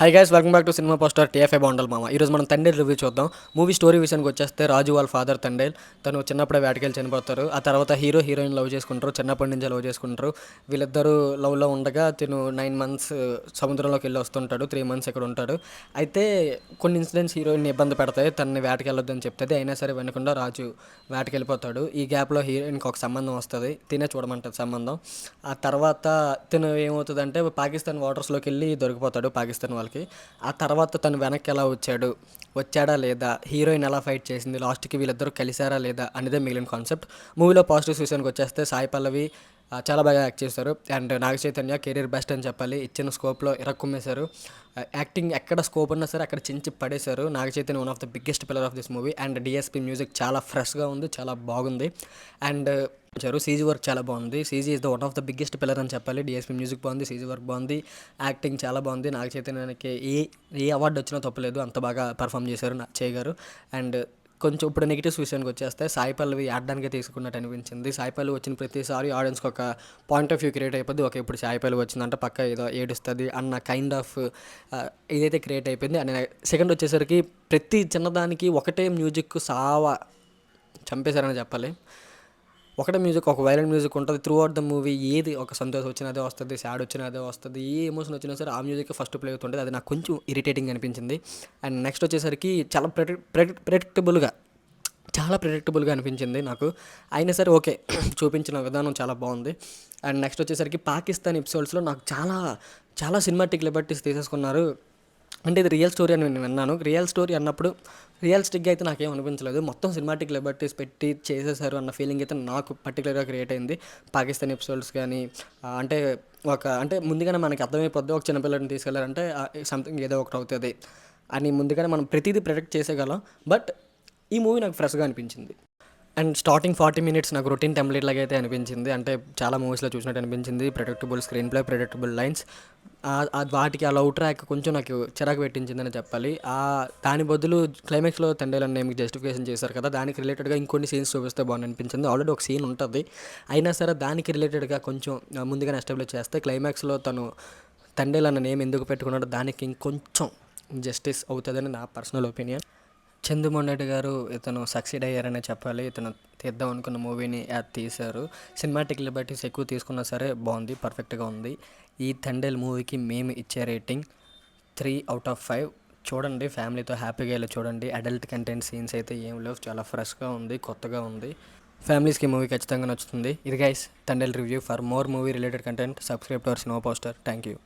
Hi guys, welcome back to cinema poster TFI bundle మామ. ఈరోజు మనం తండేల్ రివ్యూ చూద్దాం. మూవీ స్టోరీ విషయానికి వచ్చేస్తే రాజు వాళ్ళ ఫాదర్ తండేల్ తను చిన్నప్పుడే వేటకెళ్ళి చనిపోతారు. ఆ తర్వాత హీరోయిన్ లవ్ చేసుకుంటారు, చిన్నప్పటి నుంచే లవ్ చేసుకుంటారు. వీళ్ళిద్దరూ లవ్లో ఉండగా తిను 9 months సముద్రంలోకి వెళ్ళి వస్తుంటాడు, 3 months ఇక్కడ ఉంటాడు. అయితే కొన్ని ఇన్సిడెంట్స్ హీరోయిన్ని ఇబ్బంది పెడతాయి, తనని వేటకెళ్ళొద్దని చెప్తుంది. అయినా సరే వెనకుండా రాజు వేటకెళ్ళిపోతాడు. ఈ గ్యాప్లో హీరోయిన్కి ఒక సంబంధం వస్తుంది, తినే చూడమంటుంది సంబంధం. ఆ తర్వాత తిను ఏమవుతుందంటే పాకిస్తాన్ వాటర్స్లోకి వెళ్ళి దొరికిపోతాడు పాకిస్తాన్ వాళ్ళకి. ఆ తర్వాత తను వెనక్కి ఎలా వచ్చాడా లేదా, హీరోయిన్ ఎలా ఫైట్ చేసింది, లాస్ట్కి వీళ్ళిద్దరూ కలిసారా లేదా అనేదే మిగిలిన కాన్సెప్ట్. మూవీలో పాజిటివ్స్ విషయానికి వచ్చేస్తే సాయి పల్లవి చాలా బాగా యాక్ట్ చేశారు. And Naga Chaitanya career best అని చెప్పాలి. ఇచ్చిన స్కోప్లో ఇరక్కుమ్మేశారు. యాక్టింగ్ ఎక్కడ స్కోప్ ఉన్నా సరే అక్కడ చించి పడేశారు. Naga Chaitanya one of the biggest pillar of this movie. And DSP music చాలా ఫ్రెష్గా ఉంది, చాలా బాగుంది. అండ్ సీజీ వర్క్ చాలా బాగుంది. CG is the one of the biggest pillar అని చెప్పాలి. డిఎస్పి మ్యూజిక్ బాగుంది, సీజీ వర్క్ బాగుంది, యాక్టింగ్ చాలా బాగుంది. నాగ చైతన్యానికి ఏ అవార్డు వచ్చినా తప్పలేదు, అంత బాగా పర్ఫామ్ చేశారు చేయగారు. అండ్ కొంచెం ఇప్పుడు నెగిటివ్స్ విషయానికి వచ్చేస్తే సాయి పల్లవి ఆడడానికే తీసుకున్నట్టు అనిపించింది. సాయి పల్లవి వచ్చిన ప్రతిసారి ఆడియన్స్కి ఒక పాయింట్ ఆఫ్ వ్యూ క్రియేట్ అయిపోద్ది. ఓకే, ఇప్పుడు సాయి పల్లవి వచ్చిందంటే పక్క ఏదో ఏడుస్తుంది అన్న కైండ్ ఆఫ్ ఇదైతే క్రియేట్ అయిపోయింది. అండ్ సెకండ్ వచ్చేసరికి ప్రతి చిన్నదానికి ఒకటే మ్యూజిక్ చంపేశారని చెప్పాలి. ఒకటే మ్యూజిక్, ఒక వైలెంట్ మ్యూజిక్ ఉంటుంది త్రూ అవుట్ ద మూవీ. ఏది ఒక సంతోషం వచ్చినా అదే వస్తుంది, సాడ్ వచ్చినా అదే వస్తుంది, ఏ ఎమోషన్ వచ్చినా సరే ఆ మ్యూజిక్ ఫస్ట్ ప్లే అవుతుంటుంది. అది నాకు కొంచెం ఇరిటేటింగ్ అనిపించింది. అండ్ నెక్స్ట్ వచ్చేసరికి చాలా ప్రెడిక్టబుల్గా అనిపించింది నాకు. అయినా సరే ఓకే, చూపించిన విధానం చాలా బాగుంది. అండ్ నెక్స్ట్ వచ్చేసరికి పాకిస్తాన్ ఎపిసోడ్స్లో నాకు చాలా చాలా సినిమాటిక్ లిబర్టీస్ తీసేసుకున్నారు. అంటే ఇది రియల్ స్టోరీ అని నేను విన్నాను. రియల్ స్టోరీ అన్నప్పుడు రియలిస్టిక్గా అయితే నాకేం అనిపించలేదు. మొత్తం సినిమాటిక్ లిబర్టీస్ పెట్టి చేసేసారు అన్న ఫీలింగ్ అయితే నాకు పర్టికులర్గా క్రియేట్ అయింది. పాకిస్తాన్ ఎపిసోడ్స్ కానీ అంటే ముందుగానే మనకి అర్థమైపోద్ది, ఒక చిన్నపిల్లడిని తీసుకెళ్లారంటే సంథింగ్ ఏదో ఒకటి అవుతుంది అని ముందుగానే మనం ప్రతిదీ ప్రెడిక్ట్ చేసేయగలం. బట్ ఈ మూవీ నాకు ఫ్రెష్గా అనిపించింది. అండ్ స్టార్టింగ్ 40 minutes నాకు రొటీన్ టెంప్లెట్ లాగా అయితే అనిపించింది. అంటే చాలా మూవీస్లో చూసినట్టు అనిపించింది. Predictable screen play, predictable lines, వాటికి ఆ లవ్ ట్రాక్ కొంచెం నాకు చిరాకు పెట్టించిందని చెప్పాలి. దాని బదులు క్లైమాక్స్లో తండేలని నేమ్కి జస్టిఫికేషన్ చేశారు కదా, దానికి రిలేటెడ్గా ఇంకొన్ని సీన్స్ చూపిస్తే బాగుంది అనిపించింది. ఆల్రెడీ ఒక సీన్ ఉంటుంది, అయినా సరే దానికి రిలేటెడ్గా కొంచెం ముందుగానే ఎస్టాబ్లిష్ చేస్తే క్లైమాక్స్లో తను తండేల్ అన్న నేమ్ ఎందుకు పెట్టుకున్నాడో దానికి ఇంకొంచెం జస్టిస్ అవుతుందని నా పర్సనల్ ఒపీనియన్. చందుమొండెడ్డి గారు ఇతను సక్సీడ్ అయ్యారనే చెప్పాలి. ఇతను తీద్దాం అనుకున్న మూవీని తీశారు. సినిమాటిక్ లిబర్టీస్ ఎక్కువ తీసుకున్నా సరే బాగుంది, పర్ఫెక్ట్గా ఉంది. ఈ తండేల్ మూవీకి మేము ఇచ్చే రేటింగ్ 3/5. చూడండి, ఫ్యామిలీతో హ్యాపీగా వెళ్ళి చూడండి. అడల్ట్ కంటెంట్ సీన్స్ అయితే ఏం లేవు, చాలా ఫ్రెష్గా ఉంది, కొత్తగా ఉంది. ఫ్యామిలీస్కి మూవీ ఖచ్చితంగా నచ్చుతుంది. ఇది guys Thandel review. For more movie related content subscribe to our cinema poster. Thank you.